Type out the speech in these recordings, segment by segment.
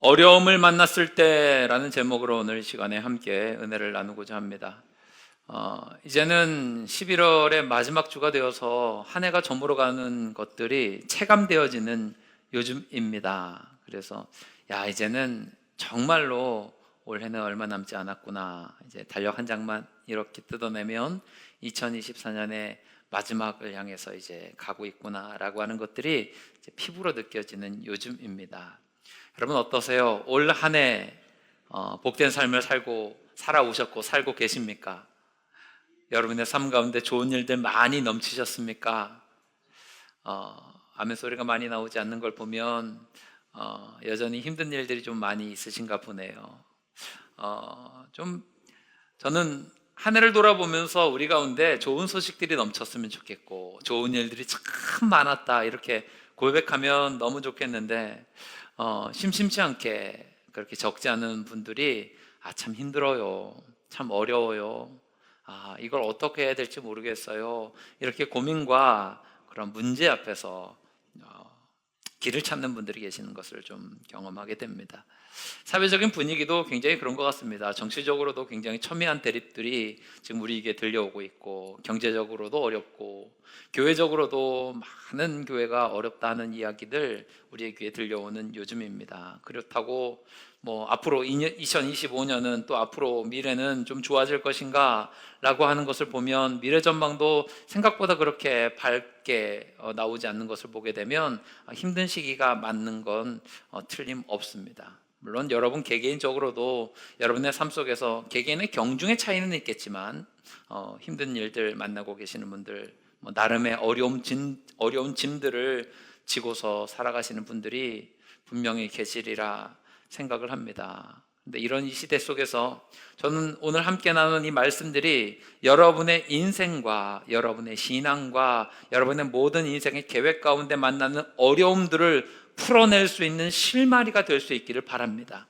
어려움을 만났을 때라는 제목으로 오늘 이 시간에 함께 은혜를 나누고자 합니다. 이제는 11월의 마지막 주가 되어서 한 해가 저물어가는 것들이 체감되어지는 요즘입니다. 그래서 이제는 정말로 올해는 얼마 남지 않았구나. 이제 달력 한 장만 이렇게 뜯어내면 2024년의 마지막을 향해서 이제 가고 있구나라고 하는 것들이 이제 피부로 느껴지는 요즘입니다. 여러분 어떠세요? 올 한 해 복된 삶을 살아오셨고 살고 계십니까? 여러분의 삶 가운데 좋은 일들 많이 넘치셨습니까? 아멘 소리가 많이 나오지 않는 걸 보면 여전히 힘든 일들이 좀 많이 있으신가 보네요. 저는 한 해를 돌아보면서 우리 가운데 좋은 소식들이 넘쳤으면 좋겠고 좋은 일들이 참 많았다 이렇게 고백하면 너무 좋겠는데 심심치 않게 그렇게 적지 않은 분들이 참 힘들어요, 참 어려워요, 이걸 어떻게 해야 될지 모르겠어요, 이렇게 고민과 그런 문제 앞에서 길을 찾는 분들이 계시는 것을 좀 경험하게 됩니다. 사회적인 분위기도 굉장히 그런 것 같습니다. 정치적으로도 굉장히 첨예한 대립들이 지금 우리에게 들려오고 있고, 경제적으로도 어렵고, 교회적으로도 많은 교회가 어렵다는 이야기들 우리의 귀에 들려오는 요즘입니다. 그렇다고 앞으로 2025년은 또 앞으로 미래는 좀 좋아질 것인가 라고 하는 것을 보면 미래 전망도 생각보다 그렇게 밝게 나오지 않는 것을 보게 되면 힘든 시기가 맞는 건 틀림없습니다. 물론 여러분 개개인적으로도 여러분의 삶 속에서 개개인의 경중의 차이는 있겠지만 힘든 일들 만나고 계시는 분들, 나름의 어려운 짐들을 지고서 살아가시는 분들이 분명히 계시리라 생각을 합니다. 근데 이런 이 시대 속에서 저는 오늘 함께 나눈 이 말씀들이 여러분의 인생과 여러분의 신앙과 여러분의 모든 인생의 계획 가운데 만나는 어려움들을 풀어낼 수 있는 실마리가 될 수 있기를 바랍니다.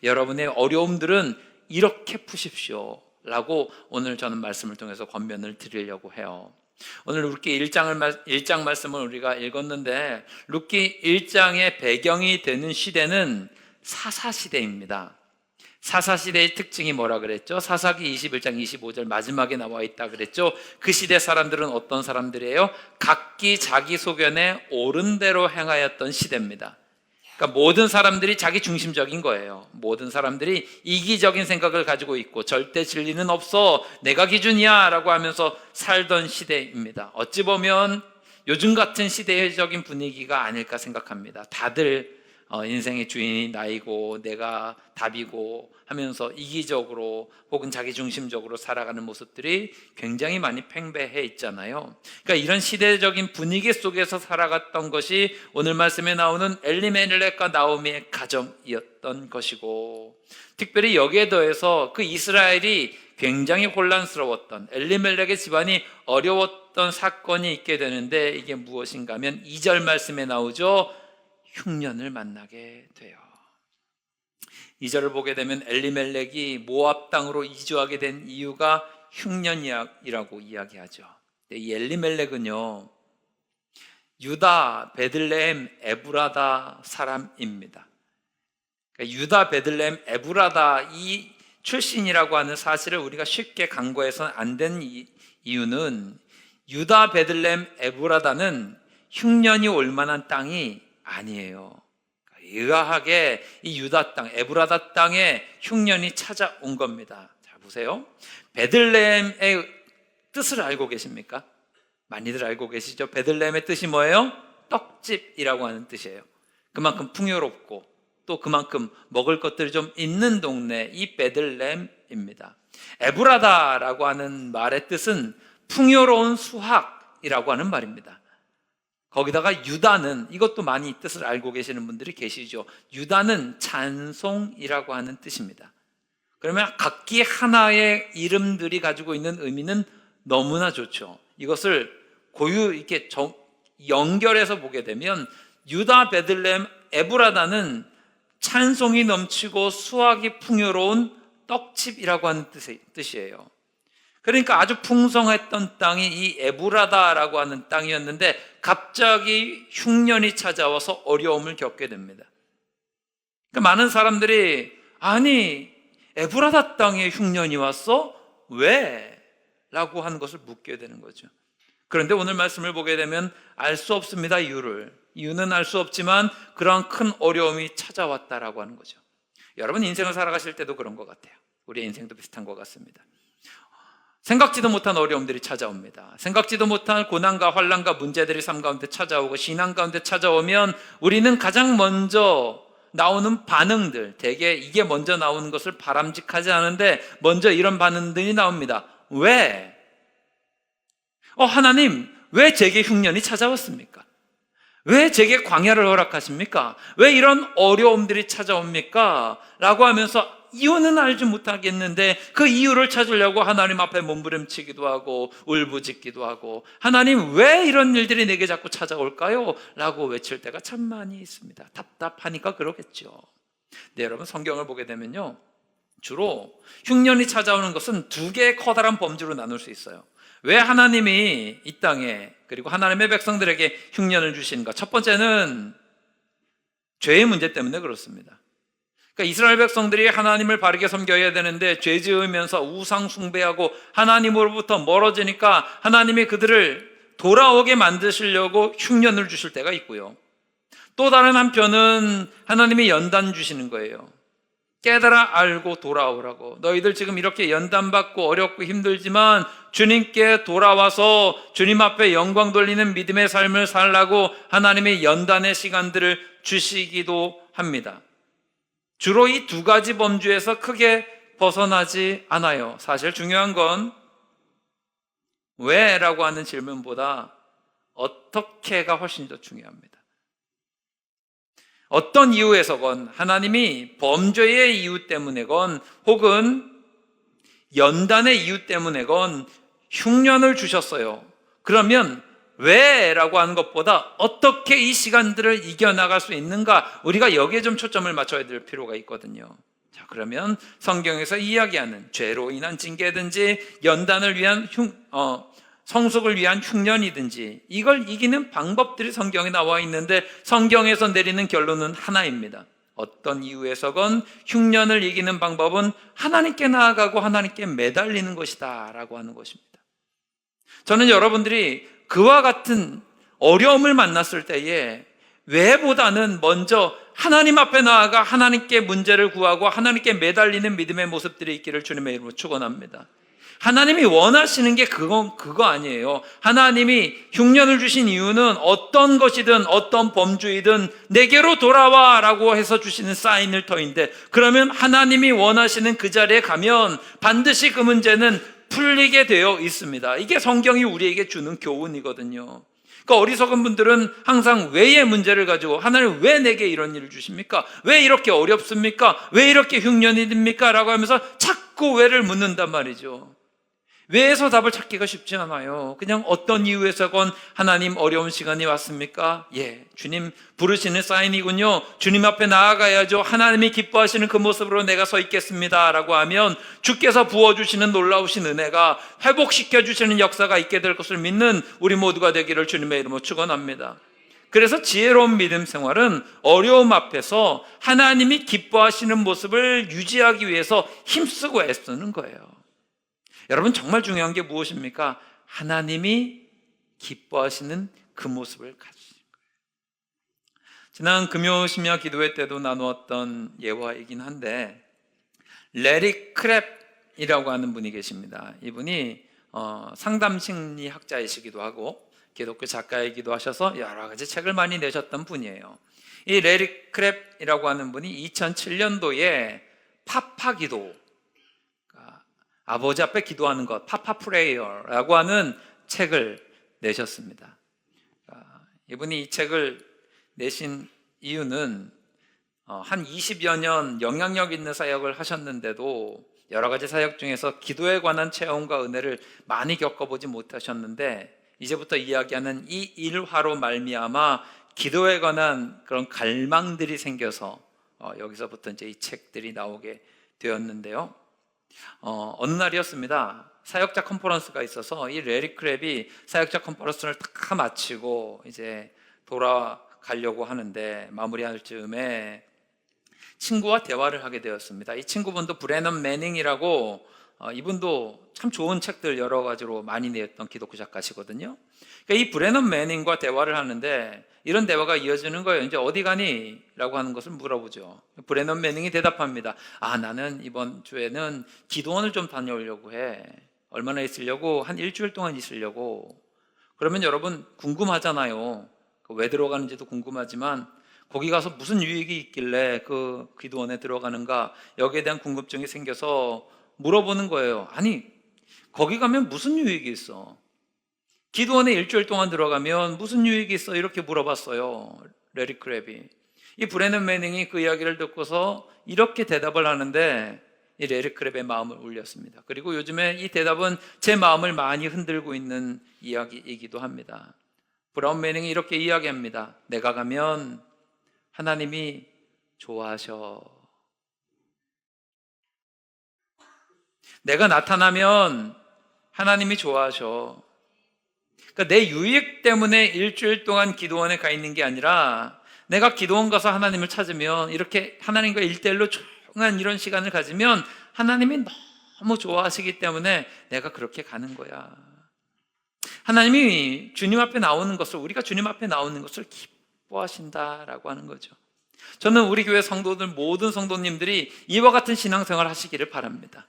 여러분의 어려움들은 이렇게 푸십시오 라고 오늘 저는 말씀을 통해서 권면을 드리려고 해요. 오늘 룻기 1장 말씀을 우리가 읽었는데 룻기 1장의 배경이 되는 시대는 사사시대입니다. 사사시대의 특징이 뭐라 그랬죠? 사사기 21장 25절 마지막에 나와 있다 그랬죠? 그 시대 사람들은 어떤 사람들이에요? 각기 자기 소견에 옳은 대로 행하였던 시대입니다. 그러니까 모든 사람들이 자기 중심적인 거예요. 모든 사람들이 이기적인 생각을 가지고 있고 절대 진리는 없어, 내가 기준이야 라고 하면서 살던 시대입니다. 어찌 보면 요즘 같은 시대적인 분위기가 아닐까 생각합니다. 다들 인생의 주인이 나이고 내가 답이고 하면서 이기적으로 혹은 자기중심적으로 살아가는 모습들이 굉장히 많이 팽배해 있잖아요. 그러니까 이런 시대적인 분위기 속에서 살아갔던 것이 오늘 말씀에 나오는 엘리멜렉과 나오미의 가정이었던 것이고, 특별히 여기에 더해서 그 이스라엘이 굉장히 혼란스러웠던, 엘리멜렉의 집안이 어려웠던 사건이 있게 되는데, 이게 무엇인가 하면 2절 말씀에 나오죠. 흉년을 만나게 돼요. 2절을 보게 되면 엘리멜렉이 모압 땅으로 이주하게 된 이유가 흉년이라고 이야기하죠. 이 엘리멜렉은요, 유다 베들레헴 에브라다 사람입니다. 그러니까 유다 베들레헴 에브라다 이 출신이라고 하는 사실을 우리가 쉽게 간과해서는 안 된 이유는, 유다 베들레헴 에브라다는 흉년이 올 만한 땅이 아니에요. 의아하게 이 유다 땅, 에브라다 땅에 흉년이 찾아온 겁니다. 자, 보세요. 베들레헴의 뜻을 알고 계십니까? 많이들 알고 계시죠? 베들레헴의 뜻이 뭐예요? 떡집이라고 하는 뜻이에요. 그만큼 풍요롭고 또 그만큼 먹을 것들이 좀 있는 동네, 이 베들레헴입니다. 에브라다라고 하는 말의 뜻은 풍요로운 수확이라고 하는 말입니다. 거기다가 유다는, 이것도 많이 뜻을 알고 계시는 분들이 계시죠. 유다는 찬송이라고 하는 뜻입니다. 그러면 각기 하나의 이름들이 가지고 있는 의미는 너무나 좋죠. 이것을 이렇게 연결해서 보게 되면 유다 베들레헴 에브라다는 찬송이 넘치고 수확이 풍요로운 떡집이라고 하는 뜻이에요. 그러니까 아주 풍성했던 땅이 이 에브라다라고 하는 땅이었는데 갑자기 흉년이 찾아와서 어려움을 겪게 됩니다. 그러니까 많은 사람들이 아니 에브라다 땅에 흉년이 왔어? 왜? 라고 하는 것을 묻게 되는 거죠. 그런데 오늘 말씀을 보게 되면 알 수 없습니다. 이유는 알 수 없지만 그러한 큰 어려움이 찾아왔다라고 하는 거죠. 여러분 인생을 살아가실 때도 그런 것 같아요. 우리의 인생도 비슷한 것 같습니다. 생각지도 못한 어려움들이 찾아옵니다. 생각지도 못한 고난과 환난과 문제들이 삶 가운데 찾아오고 신앙 가운데 찾아오면 우리는 가장 먼저 나오는 반응들, 대개 이게 먼저 나오는 것을 바람직하지 않은데 먼저 이런 반응들이 나옵니다. 왜? 하나님, 왜 제게 흉년이 찾아왔습니까? 왜 제게 광야를 허락하십니까? 왜 이런 어려움들이 찾아옵니까? 라고 하면서 이유는 알지 못하겠는데 그 이유를 찾으려고 하나님 앞에 몸부림치기도 하고 울부짖기도 하고 하나님 왜 이런 일들이 내게 자꾸 찾아올까요? 라고 외칠 때가 참 많이 있습니다. 답답하니까 그러겠죠. 네, 여러분 성경을 보게 되면요, 주로 흉년이 찾아오는 것은 두 개의 커다란 범주로 나눌 수 있어요. 왜 하나님이 이 땅에 그리고 하나님의 백성들에게 흉년을 주시는가? 첫 번째는 죄의 문제 때문에 그렇습니다. 그러니까 이스라엘 백성들이 하나님을 바르게 섬겨야 되는데 죄 지으면서 우상 숭배하고 하나님으로부터 멀어지니까 하나님이 그들을 돌아오게 만드시려고 흉년을 주실 때가 있고요. 또 다른 한편은 하나님이 연단 주시는 거예요. 깨달아 알고 돌아오라고. 너희들 지금 이렇게 연단받고 어렵고 힘들지만 주님께 돌아와서 주님 앞에 영광 돌리는 믿음의 삶을 살라고 하나님의 연단의 시간들을 주시기도 합니다. 주로 이 두 가지 범주에서 크게 벗어나지 않아요. 사실 중요한 건 왜? 라고 하는 질문보다 어떻게가 훨씬 더 중요합니다. 어떤 이유에서건 하나님이 범죄의 이유 때문에건 혹은 연단의 이유 때문에건 흉년을 주셨어요. 그러면 왜? 라고 하는 것보다 어떻게 이 시간들을 이겨나갈 수 있는가, 우리가 여기에 좀 초점을 맞춰야 될 필요가 있거든요. 자, 그러면 성경에서 이야기하는 죄로 인한 징계든지 연단을 위한 성숙을 위한 흉년이든지 이걸 이기는 방법들이 성경에 나와 있는데 성경에서 내리는 결론은 하나입니다. 어떤 이유에서건 흉년을 이기는 방법은 하나님께 나아가고 하나님께 매달리는 것이다 라고 하는 것입니다. 저는 여러분들이 그와 같은 어려움을 만났을 때에 왜보다는 먼저 하나님 앞에 나아가 하나님께 문제를 구하고 하나님께 매달리는 믿음의 모습들이 있기를 주님의 이름으로 축원합니다. 하나님이 원하시는 게 그거 아니에요. 하나님이 흉년을 주신 이유는 어떤 것이든 어떤 범주이든 내게로 돌아와 라고 해서 주시는 사인을 터인데, 그러면 하나님이 원하시는 그 자리에 가면 반드시 그 문제는 풀리게 되어 있습니다. 이게 성경이 우리에게 주는 교훈이거든요. 그러니까 어리석은 분들은 항상 왜의 문제를 가지고 하나님 왜 내게 이런 일을 주십니까? 왜 이렇게 어렵습니까? 왜 이렇게 흉년이 듭니까? 라고 하면서 자꾸 왜를 묻는단 말이죠. 왜에서 답을 찾기가 쉽지 않아요. 그냥 어떤 이유에서건 하나님 어려운 시간이 왔습니까? 예, 주님 부르시는 사인이군요. 주님 앞에 나아가야죠. 하나님이 기뻐하시는 그 모습으로 내가 서 있겠습니다 라고 하면 주께서 부어주시는 놀라우신 은혜가 회복시켜주시는 역사가 있게 될 것을 믿는 우리 모두가 되기를 주님의 이름으로 축원합니다. 그래서 지혜로운 믿음 생활은 어려움 앞에서 하나님이 기뻐하시는 모습을 유지하기 위해서 힘쓰고 애쓰는 거예요. 여러분 정말 중요한 게 무엇입니까? 하나님이 기뻐하시는 그 모습을 가지신 거예요. 지난 금요 심야 기도회 때도 나누었던 예화이긴 한데 레리 크랩이라고 하는 분이 계십니다. 이분이 상담 심리학자이시기도 하고 기독교 작가이기도 하셔서 여러 가지 책을 많이 내셨던 분이에요. 이 레리 크랩이라고 하는 분이 2007년도에 파파 기도, 아버지 앞에 기도하는 것, 파파 프레이어라고 하는 책을 내셨습니다. 이분이 이 책을 내신 이유는 한 20여 년 영향력 있는 사역을 하셨는데도 여러 가지 사역 중에서 기도에 관한 체험과 은혜를 많이 겪어보지 못하셨는데 이제부터 이야기하는 이 일화로 말미암아 기도에 관한 그런 갈망들이 생겨서 여기서부터 이제 이 책들이 나오게 되었는데요. 어느 날이었습니다. 사역자 컨퍼런스가 있어서 이 레리 크랩이 사역자 컨퍼런스를 다 마치고 이제 돌아가려고 하는데 마무리할 즈음에 친구와 대화를 하게 되었습니다. 이 친구분도 브래넌 매닝이라고 이분도 참 좋은 책들 여러 가지로 많이 냈던 기독교 작가시거든요. 그러니까 이 브래넌 매닝과 대화를 하는데 이런 대화가 이어지는 거예요. 이제 어디 가니? 라고 하는 것을 물어보죠. 브래넌 매닝이 대답합니다. 나는 이번 주에는 기도원을 좀 다녀오려고 해. 얼마나 있으려고? 한 일주일 동안 있으려고. 그러면 여러분 궁금하잖아요. 왜 들어가는지도 궁금하지만 거기 가서 무슨 유익이 있길래 그 기도원에 들어가는가, 여기에 대한 궁금증이 생겨서 물어보는 거예요. 아니, 거기 가면 무슨 유익이 있어? 기도원에 일주일 동안 들어가면 무슨 유익이 있어? 이렇게 물어봤어요, 레리 크랩이. 이 브래넌 매닝이 그 이야기를 듣고서 이렇게 대답을 하는데 이 레리 크랩의 마음을 울렸습니다. 그리고 요즘에 이 대답은 제 마음을 많이 흔들고 있는 이야기이기도 합니다. 브라운 매닝이 이렇게 이야기합니다. 내가 가면 하나님이 좋아하셔. 내가 나타나면 하나님이 좋아하셔. 그러니까 내 유익 때문에 일주일 동안 기도원에 가 있는 게 아니라 내가 기도원 가서 하나님을 찾으면, 이렇게 하나님과 일대일로 조용한 이런 시간을 가지면 하나님이 너무 좋아하시기 때문에 내가 그렇게 가는 거야. 하나님이 주님 앞에 나오는 것을, 우리가 주님 앞에 나오는 것을 기뻐하신다라고 하는 거죠. 저는 우리 교회 성도들, 모든 성도님들이 이와 같은 신앙생활 하시기를 바랍니다.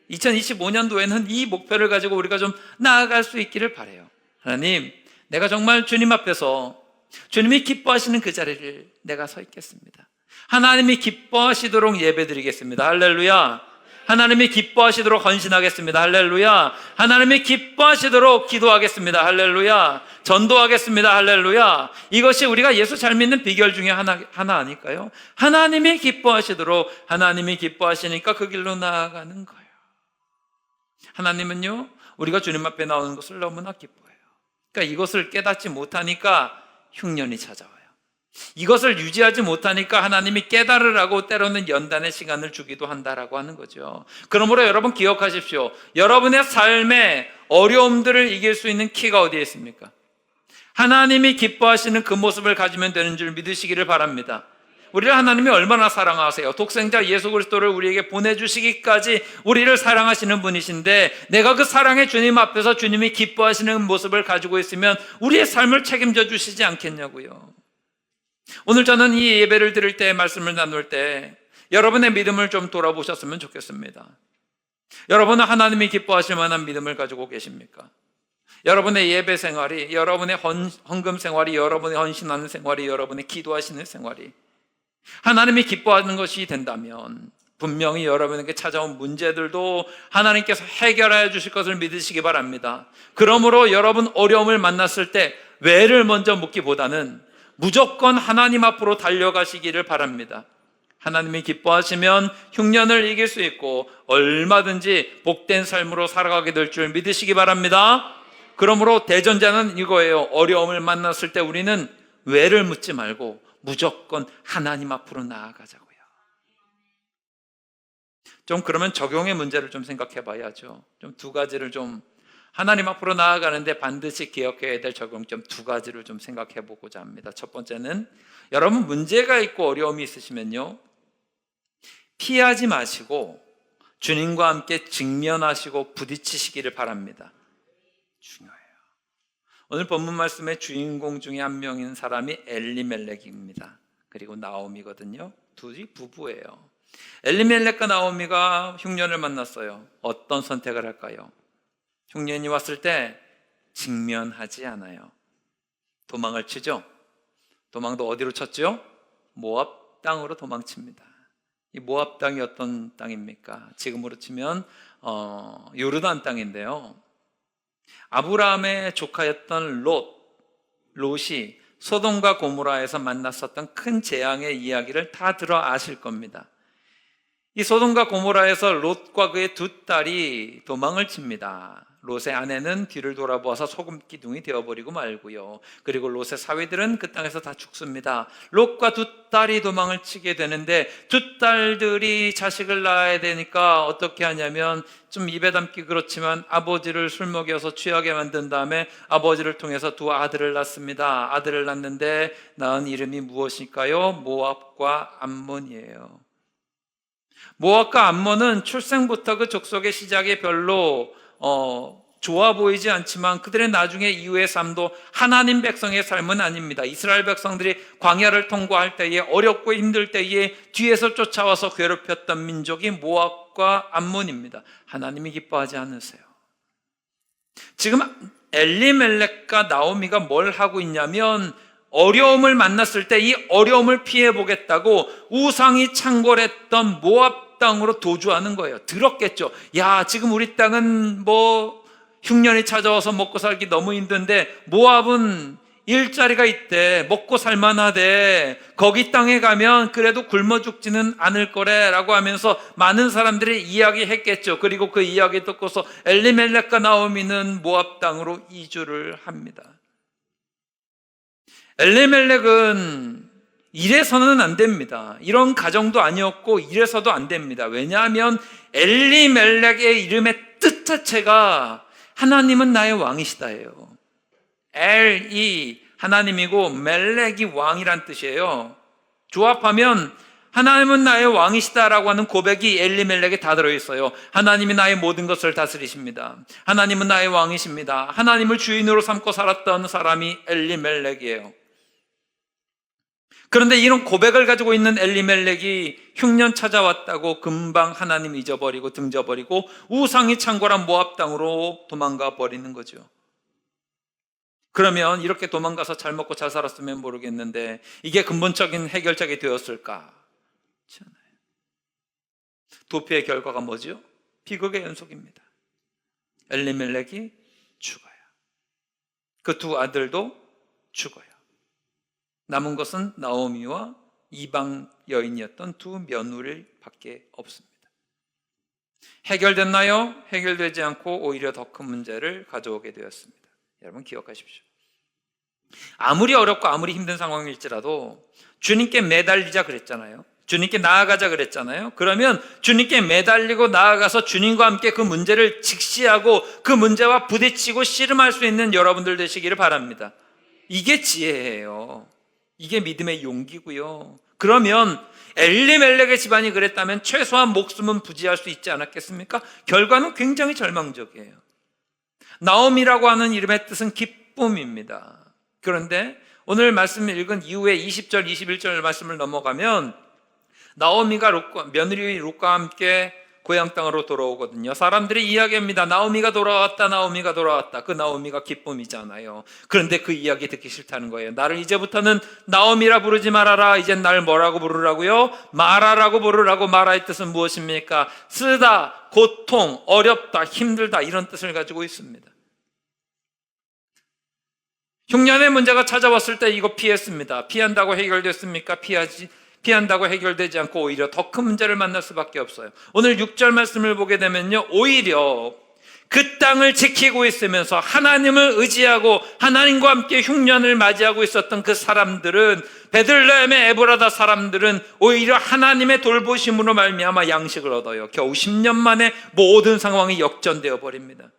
2025년도에는 이 목표를 가지고 우리가 좀 나아갈 수 있기를 바라요. 하나님, 내가 정말 주님 앞에서 주님이 기뻐하시는 그 자리를 내가 서 있겠습니다. 하나님이 기뻐하시도록 예배드리겠습니다. 할렐루야. 하나님이 기뻐하시도록 헌신하겠습니다. 할렐루야. 하나님이 기뻐하시도록 기도하겠습니다. 할렐루야. 전도하겠습니다. 할렐루야. 이것이 우리가 예수 잘 믿는 비결 중에 하나 아닐까요? 하나님이 기뻐하시도록, 하나님이 기뻐하시니까 그 길로 나아가는 거예요. 하나님은요, 우리가 주님 앞에 나오는 것을 너무나 기뻐해요. 그러니까 이것을 깨닫지 못하니까 흉년이 찾아와요. 이것을 유지하지 못하니까 하나님이 깨달으라고 때로는 연단의 시간을 주기도 한다라고 하는 거죠. 그러므로 여러분 기억하십시오. 여러분의 삶의 어려움들을 이길 수 있는 키가 어디에 있습니까? 하나님이 기뻐하시는 그 모습을 가지면 되는 줄 믿으시기를 바랍니다. 우리를 하나님이 얼마나 사랑하세요. 독생자 예수 그리스도를 우리에게 보내주시기까지 우리를 사랑하시는 분이신데, 내가 그 사랑의 주님 앞에서 주님이 기뻐하시는 모습을 가지고 있으면 우리의 삶을 책임져 주시지 않겠냐고요. 오늘 저는 이 예배를 드릴 때, 말씀을 나눌 때 여러분의 믿음을 좀 돌아보셨으면 좋겠습니다. 여러분은 하나님이 기뻐하실 만한 믿음을 가지고 계십니까? 여러분의 예배 생활이, 여러분의 헌금 생활이, 여러분의 헌신하는 생활이, 여러분의 기도하시는 생활이 하나님이 기뻐하는 것이 된다면 분명히 여러분에게 찾아온 문제들도 하나님께서 해결해 주실 것을 믿으시기 바랍니다. 그러므로 여러분 어려움을 만났을 때 왜를 먼저 묻기보다는 무조건 하나님 앞으로 달려가시기를 바랍니다. 하나님이 기뻐하시면 흉년을 이길 수 있고 얼마든지 복된 삶으로 살아가게 될 줄 믿으시기 바랍니다. 그러므로 대전자는 이거예요. 어려움을 만났을 때 우리는 왜를 묻지 말고 무조건 하나님 앞으로 나아가자고요. 좀 그러면 적용의 문제를 좀 생각해 봐야죠. 좀 두 가지를 좀, 하나님 앞으로 나아가는데 반드시 기억해야 될 적용점 두 가지를 좀 생각해 보고자 합니다. 첫 번째는, 여러분 문제가 있고 어려움이 있으시면요, 피하지 마시고 주님과 함께 직면하시고 부딪히시기를 바랍니다. 중요해요. 오늘 본문 말씀의 주인공 중에 한 명인 사람이 엘리멜렉입니다. 그리고 나오미거든요. 둘이 부부예요. 엘리멜렉과 나오미가 흉년을 만났어요. 어떤 선택을 할까요? 흉년이 왔을 때 직면하지 않아요. 도망을 치죠. 도망도 어디로 쳤죠? 모압 땅으로 도망칩니다. 이 모압 땅이 어떤 땅입니까? 지금으로 치면 요르단 땅인데요. 아브라함의 조카였던 롯이 소돔과 고모라에서 만났었던 큰 재앙의 이야기를 다 들어 아실 겁니다. 이 소돔과 고모라에서 롯과 그의 두 딸이 도망을 칩니다. 롯의 아내는 뒤를 돌아보아서 소금 기둥이 되어버리고 말고요. 그리고 롯의 사위들은 그 땅에서 다 죽습니다. 롯과 두 딸이 도망을 치게 되는데 두 딸들이 자식을 낳아야 되니까 어떻게 하냐면 좀 입에 담기 그렇지만 아버지를 술 먹여서 취하게 만든 다음에 아버지를 통해서 두 아들을 낳습니다. 아들을 낳는데 낳은 이름이 무엇일까요? 모압과 암몬이에요. 모압과 암몬은 출생부터 그 족속의 시작이 별로 좋아 보이지 않지만 그들의 나중에 이후의 삶도 하나님 백성의 삶은 아닙니다. 이스라엘 백성들이 광야를 통과할 때에 어렵고 힘들 때에 뒤에서 쫓아와서 괴롭혔던 민족이 모압과 암몬입니다. 하나님이 기뻐하지 않으세요. 지금 엘리멜렉과 나오미가 뭘 하고 있냐면 어려움을 만났을 때 이 어려움을 피해보겠다고 우상이 창궐했던 모압 땅으로 도주하는 거예요. 들었겠죠. 야, 지금 우리 땅은 흉년이 찾아와서 먹고 살기 너무 힘든데 모압은 일자리가 있대. 먹고 살만하대. 거기 땅에 가면 그래도 굶어 죽지는 않을 거래 라고 하면서 많은 사람들이 이야기했겠죠. 그리고 그 이야기 듣고서 엘리멜렉과 나오미는 모압 땅으로 이주를 합니다. 엘리멜렉은 이래서는 안 됩니다. 이런 가정도 아니었고 이래서도 안 됩니다. 왜냐하면 엘리멜렉의 이름의 뜻 자체가 하나님은 나의 왕이시다예요. 엘이 하나님이고 멜렉이 왕이란 뜻이에요. 조합하면 하나님은 나의 왕이시다라고 하는 고백이 엘리멜렉에 다 들어있어요. 하나님이 나의 모든 것을 다스리십니다. 하나님은 나의 왕이십니다. 하나님을 주인으로 삼고 살았던 사람이 엘리멜렉이에요. 그런데 이런 고백을 가지고 있는 엘리멜렉이 흉년 찾아왔다고 금방 하나님 잊어버리고 등져버리고 우상이 창궐한 모압 땅으로 도망가 버리는 거죠. 그러면 이렇게 도망가서 잘 먹고 잘 살았으면 모르겠는데 이게 근본적인 해결책이 되었을까? 도피의 결과가 뭐죠? 비극의 연속입니다. 엘리멜렉이 죽어요. 그 두 아들도 죽어요. 남은 것은 나오미와 이방 여인이었던 두 며느리밖에 없습니다. 해결됐나요? 해결되지 않고 오히려 더 큰 문제를 가져오게 되었습니다. 여러분 기억하십시오. 아무리 어렵고 아무리 힘든 상황일지라도 주님께 매달리자 그랬잖아요. 주님께 나아가자 그랬잖아요. 그러면 주님께 매달리고 나아가서 주님과 함께 그 문제를 직시하고 그 문제와 부딪히고 씨름할 수 있는 여러분들 되시기를 바랍니다. 이게 지혜예요. 이게 믿음의 용기고요. 그러면 엘리멜렉의 집안이 그랬다면 최소한 목숨은 부지할 수 있지 않았겠습니까? 결과는 굉장히 절망적이에요. 나오미라고 하는 이름의 뜻은 기쁨입니다. 그런데 오늘 말씀을 읽은 이후에 20절, 21절 말씀을 넘어가면 나오미가 며느리 롯과 함께 고향 땅으로 돌아오거든요. 사람들이 이야기합니다. 나오미가 돌아왔다, 나오미가 돌아왔다. 그 나오미가 기쁨이잖아요. 그런데 그 이야기 듣기 싫다는 거예요. 나를 이제부터는 나오미라 부르지 말아라. 이젠 날 뭐라고 부르라고요? 마라라고 부르라고. 마라의 뜻은 무엇입니까? 쓰다, 고통, 어렵다, 힘들다 이런 뜻을 가지고 있습니다. 흉년의 문제가 찾아왔을 때 이거 피했습니다. 피한다고 해결됐습니까? 피한다고 해결되지 않고 오히려 더 큰 문제를 만날 수밖에 없어요. 오늘 6절 말씀을 보게 되면요, 오히려 그 땅을 지키고 있으면서 하나님을 의지하고 하나님과 함께 흉년을 맞이하고 있었던 그 사람들은, 베들레헴의 에브라다 사람들은 오히려 하나님의 돌보심으로 말미암아 양식을 얻어요. 겨우 10년 만에 모든 상황이 역전되어 버립니다.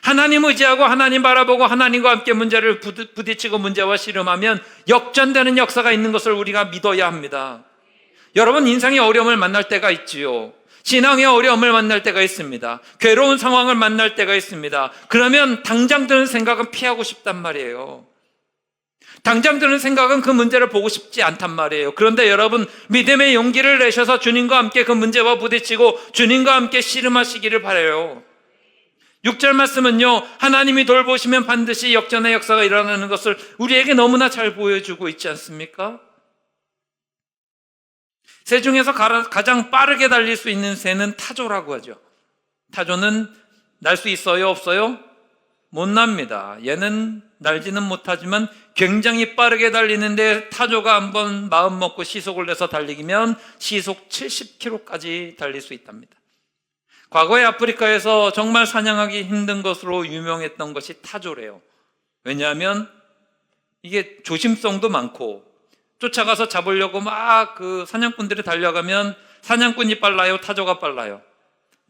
하나님 의지하고 하나님 바라보고 하나님과 함께 문제를 부딪히고 문제와 씨름하면 역전되는 역사가 있는 것을 우리가 믿어야 합니다. 여러분, 인생의 어려움을 만날 때가 있지요. 신앙의 어려움을 만날 때가 있습니다. 괴로운 상황을 만날 때가 있습니다. 그러면 당장 드는 생각은 피하고 싶단 말이에요. 당장 드는 생각은 그 문제를 보고 싶지 않단 말이에요. 그런데 여러분, 믿음의 용기를 내셔서 주님과 함께 그 문제와 부딪히고 주님과 함께 씨름하시기를 바라요. 6절 말씀은요, 하나님이 돌보시면 반드시 역전의 역사가 일어나는 것을 우리에게 너무나 잘 보여주고 있지 않습니까? 새 중에서 가장 빠르게 달릴 수 있는 새는 타조라고 하죠. 타조는 날 수 있어요? 없어요? 못 납니다. 얘는 날지는 못하지만 굉장히 빠르게 달리는데, 타조가 한번 마음 먹고 시속을 내서 달리면 시속 70km까지 달릴 수 있답니다. 과거에 아프리카에서 정말 사냥하기 힘든 것으로 유명했던 것이 타조래요. 왜냐하면 이게 조심성도 많고 쫓아가서 잡으려고 막 그 사냥꾼들이 달려가면 사냥꾼이 빨라요? 타조가 빨라요?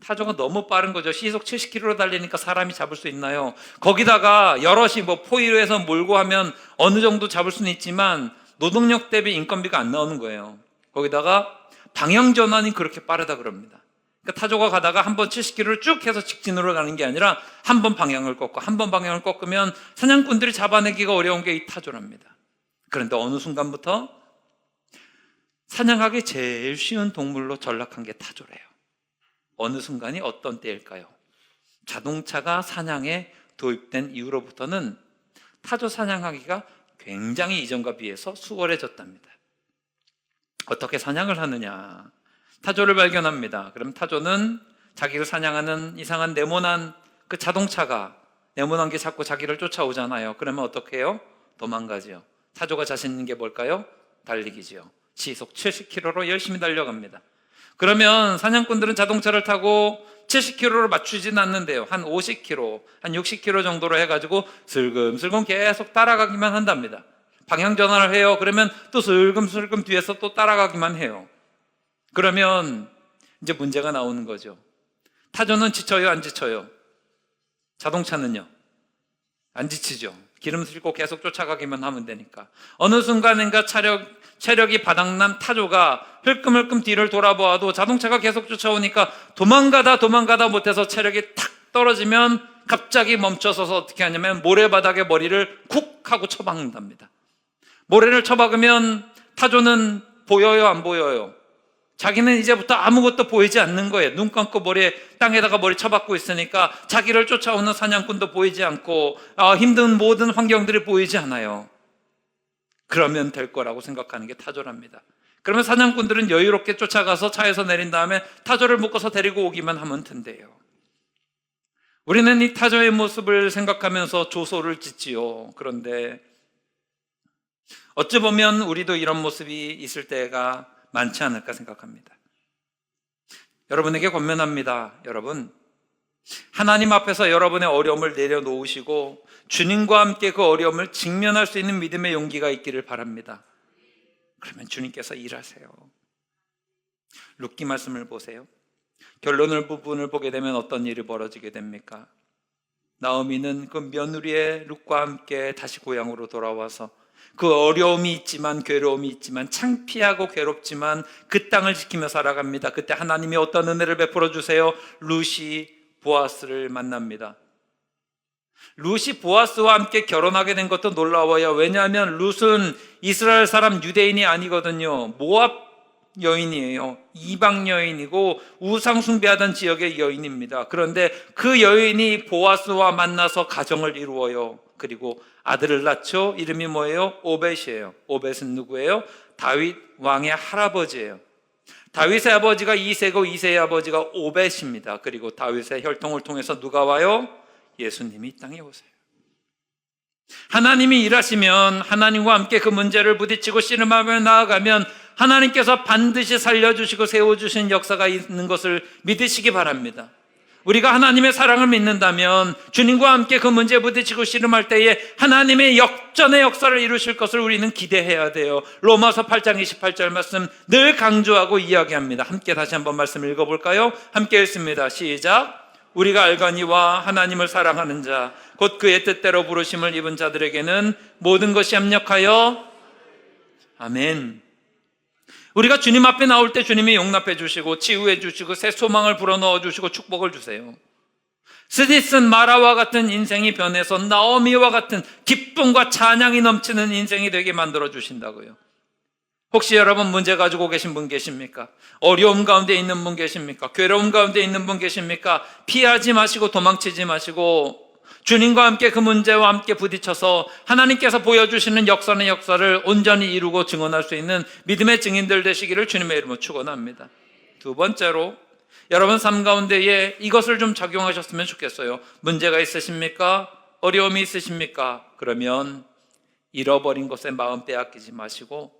타조가 너무 빠른 거죠. 시속 70km로 달리니까 사람이 잡을 수 있나요? 거기다가 여럿이 뭐 포위로 해서 몰고 하면 어느 정도 잡을 수는 있지만 노동력 대비 인건비가 안 나오는 거예요. 거기다가 방향 전환이 그렇게 빠르다 그럽니다. 그러니까 타조가 가다가 한 번 70km를 쭉 해서 직진으로 가는 게 아니라 한 번 방향을 꺾고 한 번 방향을 꺾으면 사냥꾼들이 잡아내기가 어려운 게 이 타조랍니다. 그런데 어느 순간부터 사냥하기 제일 쉬운 동물로 전락한 게 타조래요. 어느 순간이 어떤 때일까요? 자동차가 사냥에 도입된 이후로부터는 타조 사냥하기가 굉장히 이전과 비해서 수월해졌답니다. 어떻게 사냥을 하느냐? 타조를 발견합니다. 그럼 타조는 자기를 사냥하는 이상한 네모난 그 자동차가 네모난 게 자꾸 자기를 쫓아오잖아요. 그러면 어떻게 해요? 도망가지요. 타조가 자신 있는 게 뭘까요? 달리기지요. 시속 70km로 열심히 달려갑니다. 그러면 사냥꾼들은 자동차를 타고 70km를 맞추진 않는데요. 한 50km, 한 60km 정도로 해가지고 슬금슬금 계속 따라가기만 한답니다. 방향 전환을 해요. 그러면 또 슬금슬금 뒤에서 또 따라가기만 해요. 그러면 이제 문제가 나오는 거죠. 타조는 지쳐요, 안 지쳐요? 자동차는요? 안 지치죠. 기름 싣고 계속 쫓아가기만 하면 되니까. 어느 순간인가 체력이 바닥난 타조가 흘끔흘끔 뒤를 돌아보아도 자동차가 계속 쫓아오니까 도망가다 못해서 체력이 탁 떨어지면 갑자기 멈춰서서 어떻게 하냐면 모래바닥에 머리를 쿡 하고 쳐박는답니다. 모래를 쳐박으면 타조는 보여요, 안 보여요? 자기는 이제부터 아무것도 보이지 않는 거예요. 눈 감고 땅에다가 머리 쳐박고 있으니까 자기를 쫓아오는 사냥꾼도 보이지 않고 힘든 모든 환경들이 보이지 않아요. 그러면 될 거라고 생각하는 게 타조랍니다. 그러면 사냥꾼들은 여유롭게 쫓아가서 차에서 내린 다음에 타조를 묶어서 데리고 오기만 하면 된대요. 우리는 이 타조의 모습을 생각하면서 조소를 짓지요. 그런데 어찌 보면 우리도 이런 모습이 있을 때가 많지 않을까 생각합니다. 여러분에게 권면합니다. 여러분, 하나님 앞에서 여러분의 어려움을 내려놓으시고 주님과 함께 그 어려움을 직면할 수 있는 믿음의 용기가 있기를 바랍니다. 그러면 주님께서 일하세요. 룻기 말씀을 보세요. 부분을 보게 되면 어떤 일이 벌어지게 됩니까? 나오미는 그 며느리의 룻과 함께 다시 고향으로 돌아와서 그 어려움이 있지만 괴로움이 있지만 창피하고 괴롭지만 그 땅을 지키며 살아갑니다. 그때 하나님이 어떤 은혜를 베풀어 주세요? 룻이 보아스를 만납니다. 룻이 보아스와 함께 결혼하게 된 것도 놀라워요. 왜냐하면 룻은 이스라엘 사람 유대인이 아니거든요. 모압 여인이에요. 이방 여인이고 우상 숭배하던 지역의 여인입니다. 그런데 그 여인이 보아스와 만나서 가정을 이루어요. 그리고 아들을 낳죠. 이름이 뭐예요? 오벳이에요. 오벳은 누구예요? 다윗 왕의 할아버지예요. 다윗의 아버지가 이새고 이새의 아버지가 오벳입니다. 그리고 다윗의 혈통을 통해서 누가 와요? 예수님이 이 땅에 오세요. 하나님이 일하시면 하나님과 함께 그 문제를 부딪히고 씨름하며 나아가면 하나님께서 반드시 살려주시고 세워주신 역사가 있는 것을 믿으시기 바랍니다. 우리가 하나님의 사랑을 믿는다면 주님과 함께 그 문제에 부딪히고 씨름할 때에 하나님의 역전의 역사를 이루실 것을 우리는 기대해야 돼요. 로마서 8장 28절 말씀 늘 강조하고 이야기합니다. 함께 다시 한번 말씀 읽어볼까요? 함께 읽습니다. 시작. 우리가 알거니와 하나님을 사랑하는 자 곧 그의 뜻대로 부르심을 입은 자들에게는 모든 것이 합력하여 아멘. 우리가 주님 앞에 나올 때 주님이 용납해 주시고 치유해 주시고 새 소망을 불어넣어 주시고 축복을 주세요. 스디슨 마라와 같은 인생이 변해서 나오미와 같은 기쁨과 찬양이 넘치는 인생이 되게 만들어 주신다고요. 혹시 여러분 문제 가지고 계신 분 계십니까? 어려움 가운데 있는 분 계십니까? 괴로움 가운데 있는 분 계십니까? 피하지 마시고 도망치지 마시고 주님과 함께 그 문제와 함께 부딪혀서 하나님께서 보여주시는 역사의 역사를 온전히 이루고 증언할 수 있는 믿음의 증인들 되시기를 주님의 이름으로 축원합니다. 두 번째로 여러분 삶 가운데에 이것을 좀 적용하셨으면 좋겠어요. 문제가 있으십니까? 어려움이 있으십니까? 그러면 잃어버린 것에 마음 빼앗기지 마시고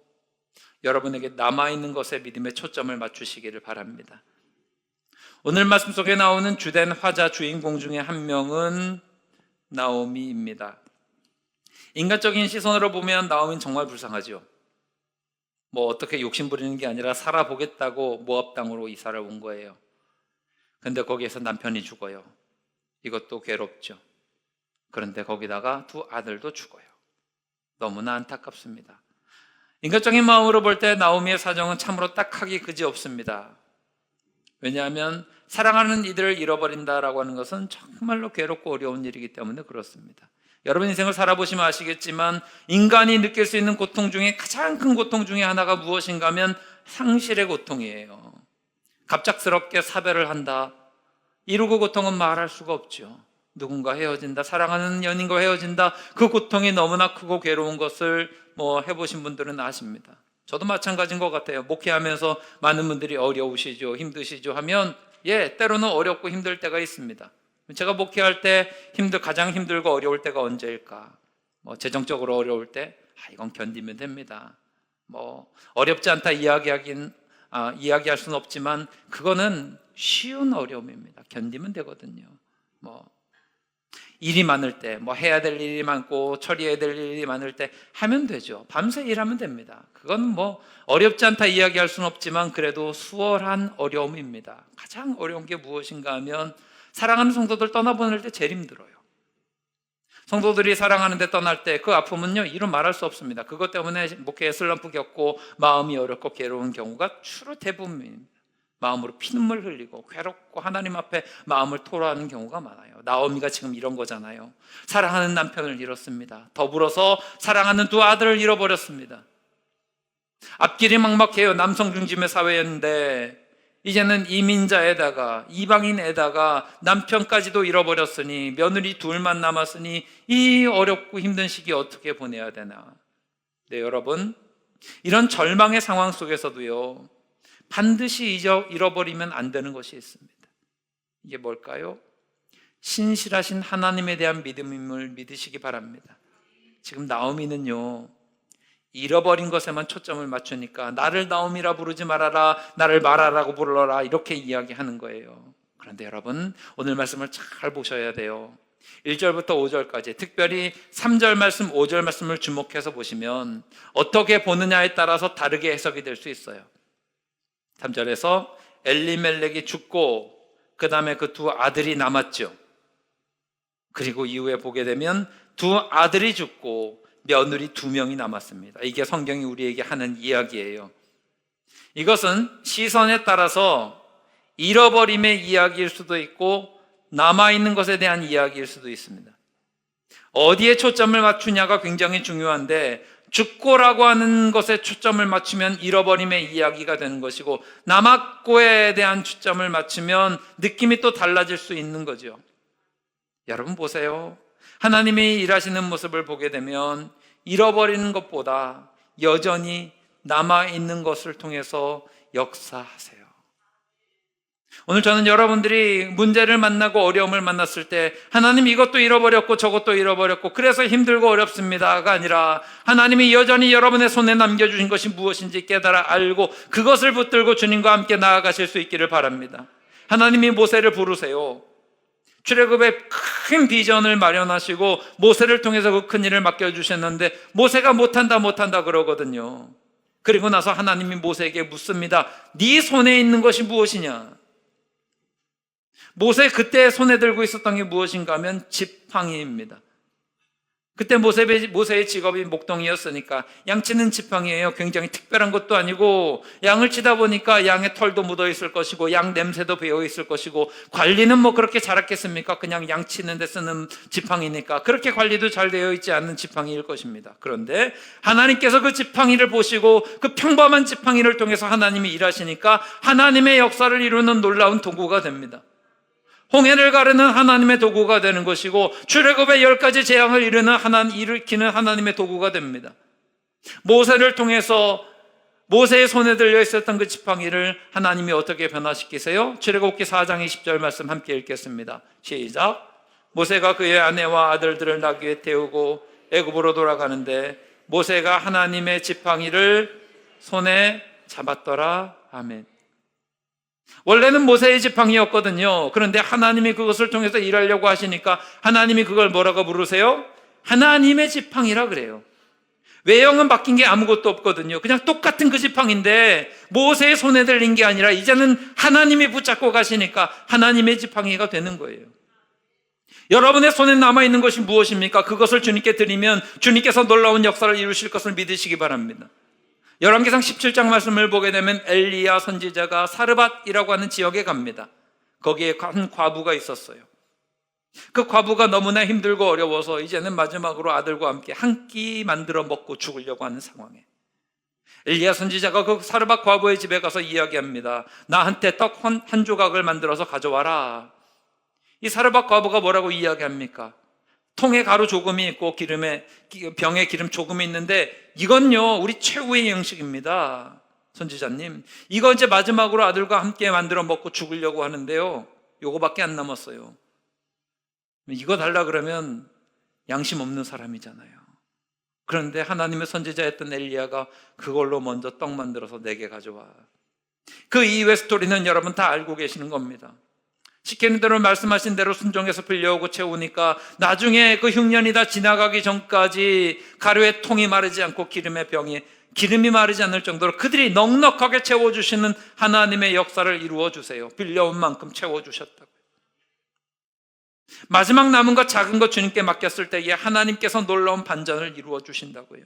여러분에게 남아있는 것에 믿음의 초점을 맞추시기를 바랍니다. 오늘 말씀 속에 나오는 주된 화자 주인공 중에 한 명은 나오미입니다. 인간적인 시선으로 보면 나오미는 정말 불쌍하죠. 어떻게 욕심 부리는 게 아니라 살아보겠다고 모압 땅으로 이사를 온 거예요. 근데 거기에서 남편이 죽어요. 이것도 괴롭죠. 그런데 거기다가 두 아들도 죽어요. 너무나 안타깝습니다. 인간적인 마음으로 볼 때 나오미의 사정은 참으로 딱하기 그지없습니다. 왜냐하면 사랑하는 이들을 잃어버린다라고 하는 것은 정말로 괴롭고 어려운 일이기 때문에 그렇습니다. 여러분 인생을 살아보시면 아시겠지만 인간이 느낄 수 있는 고통 중에 가장 큰 고통 중에 하나가 무엇인가 하면 상실의 고통이에요. 갑작스럽게 사별을 한다. 이루고 고통은 말할 수가 없죠. 누군가 헤어진다, 사랑하는 연인과 헤어진다, 그 고통이 너무나 크고 괴로운 것을 해보신 분들은 아십니다. 저도 마찬가지인 것 같아요. 목회하면서 많은 분들이 어려우시죠, 힘드시죠 하면 때로는 어렵고 힘들 때가 있습니다. 제가 목회할 때 가장 힘들고 어려울 때가 언제일까? 재정적으로 어려울 때 이건 견디면 됩니다. 어렵지 않다 이야기할 수는 없지만 그거는 쉬운 어려움입니다. 견디면 되거든요. 일이 많을 때, 해야 될 일이 많고 처리해야 될 일이 많을 때 하면 되죠. 밤새 일하면 됩니다. 그건 어렵지 않다 이야기할 수는 없지만 그래도 수월한 어려움입니다. 가장 어려운 게 무엇인가 하면 사랑하는 성도들 떠나보낼 때 제일 힘들어요. 성도들이 사랑하는데 떠날 때 그 아픔은요, 이루 말할 수 없습니다. 그것 때문에 목회에 슬럼프 겪고 마음이 어렵고 괴로운 경우가 주로 대부분입니다. 마음으로 피눈물 흘리고 괴롭고 하나님 앞에 마음을 토로하는 경우가 많아요. 나오미가 지금 이런 거잖아요. 사랑하는 남편을 잃었습니다. 더불어서 사랑하는 두 아들을 잃어버렸습니다. 앞길이 막막해요. 남성 중심의 사회였는데 이제는 이민자에다가 이방인에다가 남편까지도 잃어버렸으니 며느리 둘만 남았으니 이 어렵고 힘든 시기 어떻게 보내야 되나. 네, 여러분, 이런 절망의 상황 속에서도요, 반드시 잃어버리면 안 되는 것이 있습니다. 이게 뭘까요? 신실하신 하나님에 대한 믿음임을 믿으시기 바랍니다. 지금 나오미는요, 잃어버린 것에만 초점을 맞추니까 나를 나오미라 부르지 말아라, 나를 마라라고 불러라, 이렇게 이야기하는 거예요. 그런데 여러분, 오늘 말씀을 잘 보셔야 돼요. 1절부터 5절까지, 특별히 3절 말씀, 5절 말씀을 주목해서 보시면 어떻게 보느냐에 따라서 다르게 해석이 될 수 있어요. 3절에서 엘리멜렉이 죽고 그 다음에 그 두 아들이 남았죠. 그리고 이후에 보게 되면 두 아들이 죽고 며느리 2명이 남았습니다. 이게 성경이 우리에게 하는 이야기예요. 이것은 시선에 따라서 잃어버림의 이야기일 수도 있고 남아있는 것에 대한 이야기일 수도 있습니다. 어디에 초점을 맞추냐가 굉장히 중요한데, 죽고라고 하는 것에 초점을 맞추면 잃어버림의 이야기가 되는 것이고, 남았고에 대한 초점을 맞추면 느낌이 또 달라질 수 있는 거죠. 여러분 보세요. 하나님이 일하시는 모습을 보게 되면 잃어버리는 것보다 여전히 남아있는 것을 통해서 역사하세요. 오늘 저는 여러분들이 문제를 만나고 어려움을 만났을 때 하나님 이것도 잃어버렸고 저것도 잃어버렸고 그래서 힘들고 어렵습니다가 아니라 하나님이 여전히 여러분의 손에 남겨주신 것이 무엇인지 깨달아 알고 그것을 붙들고 주님과 함께 나아가실 수 있기를 바랍니다. 하나님이 모세를 부르세요. 출애굽의 큰 비전을 마련하시고 모세를 통해서 그 큰 일을 맡겨주셨는데 모세가 못한다 그러거든요. 그리고 나서 하나님이 모세에게 묻습니다. 네 손에 있는 것이 무엇이냐? 모세 그때 손에 들고 있었던 게 무엇인가 하면 지팡이입니다. 그때 모세의 직업이 목동이었으니까 양치는 지팡이예요. 굉장히 특별한 것도 아니고 양을 치다 보니까 양의 털도 묻어 있을 것이고 양 냄새도 배어 있을 것이고 관리는 그렇게 잘했겠습니까? 그냥 양 치는 데 쓰는 지팡이니까 그렇게 관리도 잘 되어 있지 않는 지팡이일 것입니다. 그런데 하나님께서 그 지팡이를 보시고 그 평범한 지팡이를 통해서 하나님이 일하시니까 하나님의 역사를 이루는 놀라운 도구가 됩니다. 홍해를 가르는 하나님의 도구가 되는 것이고 출애굽의 10가지 재앙을 일으키는 하나님의 도구가 됩니다. 모세를 통해서 모세의 손에 들려 있었던 그 지팡이를 하나님이 어떻게 변화시키세요? 출애굽기 4장 20절 말씀 함께 읽겠습니다. 시작. 모세가 그의 아내와 아들들을 나귀에 태우고 애굽으로 돌아가는데 모세가 하나님의 지팡이를 손에 잡았더라. 아멘. 원래는 모세의 지팡이였거든요. 그런데 하나님이 그것을 통해서 일하려고 하시니까 하나님이 그걸 뭐라고 부르세요? 하나님의 지팡이라 그래요. 외형은 바뀐 게 아무것도 없거든요. 그냥 똑같은 그 지팡인데 모세의 손에 들린 게 아니라 이제는 하나님이 붙잡고 가시니까 하나님의 지팡이가 되는 거예요. 여러분의 손에 남아있는 것이 무엇입니까? 그것을 주님께 드리면 주님께서 놀라운 역사를 이루실 것을 믿으시기 바랍니다. 열왕기상 17장 말씀을 보게 되면 엘리야 선지자가 사르밧이라고 하는 지역에 갑니다. 거기에 한 과부가 있었어요. 그 과부가 너무나 힘들고 어려워서 이제는 마지막으로 아들과 함께 한 끼 만들어 먹고 죽으려고 하는 상황에 엘리야 선지자가 그 사르밧 과부의 집에 가서 이야기합니다. 나한테 떡 한 조각을 만들어서 가져와라. 이 사르밧 과부가 뭐라고 이야기합니까? 통에 가루 조금이 있고 병에 기름 조금이 있는데 이건요 우리 최후의 양식입니다. 선지자님, 이거 이제 마지막으로 아들과 함께 만들어 먹고 죽으려고 하는데요, 요거밖에 안 남았어요. 이거 달라 그러면 양심 없는 사람이잖아요. 그런데 하나님의 선지자였던 엘리야가 그걸로 먼저 떡 만들어서 내게 가져와. 그 이후의 스토리는 여러분 다 알고 계시는 겁니다. 시키는 대로 말씀하신 대로 순종해서 빌려오고 채우니까 나중에 그 흉년이 다 지나가기 전까지 가루의 통이 마르지 않고 기름이 마르지 않을 정도로 그들이 넉넉하게 채워주시는 하나님의 역사를 이루어 주세요. 빌려온 만큼 채워주셨다고요. 마지막 남은 것 작은 것 주님께 맡겼을 때에 하나님께서 놀라운 반전을 이루어 주신다고요.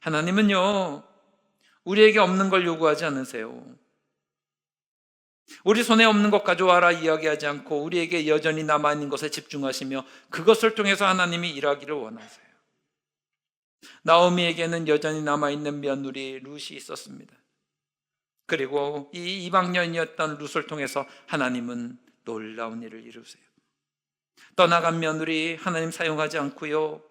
하나님은요 우리에게 없는 걸 요구하지 않으세요. 우리 손에 없는 것 가져와라 이야기하지 않고 우리에게 여전히 남아있는 것에 집중하시며 그것을 통해서 하나님이 일하기를 원하세요. 나오미에게는 여전히 남아있는 며느리 룻이 있었습니다. 그리고 이 이방년이었던 룻을 통해서 하나님은 놀라운 일을 이루세요. 떠나간 며느리 하나님 사용하지 않고요,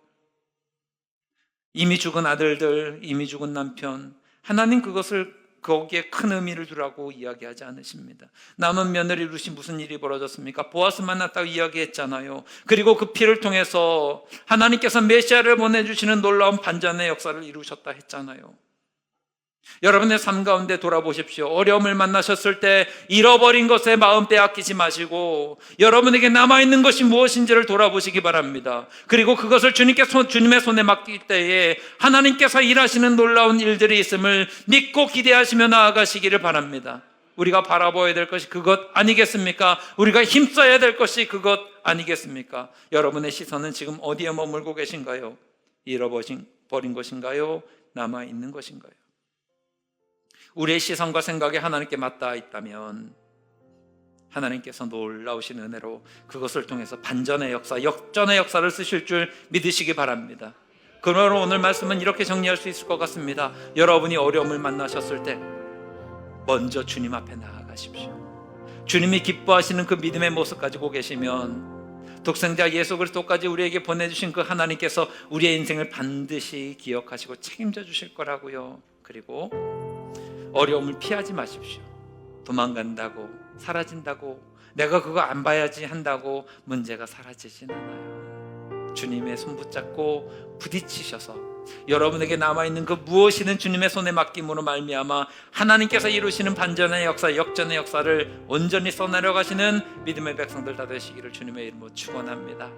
이미 죽은 아들들, 이미 죽은 남편, 하나님 그것을 거기에 큰 의미를 두라고 이야기하지 않으십니다. 남은 며느리 룻이 무슨 일이 벌어졌습니까? 보아스 만났다고 이야기했잖아요. 그리고 그 피를 통해서 하나님께서 메시아를 보내주시는 놀라운 반전의 역사를 이루셨다 했잖아요. 여러분의 삶 가운데 돌아보십시오. 어려움을 만나셨을 때 잃어버린 것에 마음 빼앗기지 마시고 여러분에게 남아있는 것이 무엇인지를 돌아보시기 바랍니다. 그리고 그것을 주님의 손에 맡길 때에 하나님께서 일하시는 놀라운 일들이 있음을 믿고 기대하시며 나아가시기를 바랍니다. 우리가 바라보아야 될 것이 그것 아니겠습니까? 우리가 힘써야 될 것이 그것 아니겠습니까? 여러분의 시선은 지금 어디에 머물고 계신가요? 잃어버린 것인가요? 남아있는 것인가요? 우리의 시선과 생각이 하나님께 맞닿아 있다면 하나님께서 놀라우신 은혜로 그것을 통해서 반전의 역사, 역전의 역사를 쓰실 줄 믿으시기 바랍니다. 그러므로 오늘 말씀은 이렇게 정리할 수 있을 것 같습니다. 여러분이 어려움을 만나셨을 때 먼저 주님 앞에 나아가십시오. 주님이 기뻐하시는 그 믿음의 모습 가지고 계시면 독생자 예수 그리스도까지 우리에게 보내주신 그 하나님께서 우리의 인생을 반드시 기억하시고 책임져 주실 거라고요. 그리고 어려움을 피하지 마십시오. 도망간다고, 사라진다고, 내가 그거 안 봐야지 한다고 문제가 사라지진 않아요. 주님의 손 붙잡고 부딪히셔서 여러분에게 남아있는 그 무엇이든 주님의 손에 맡김으로 말미암아 하나님께서 이루시는 반전의 역사, 역전의 역사를 온전히 써내려 가시는 믿음의 백성들 다 되시기를 주님의 이름으로 축원합니다.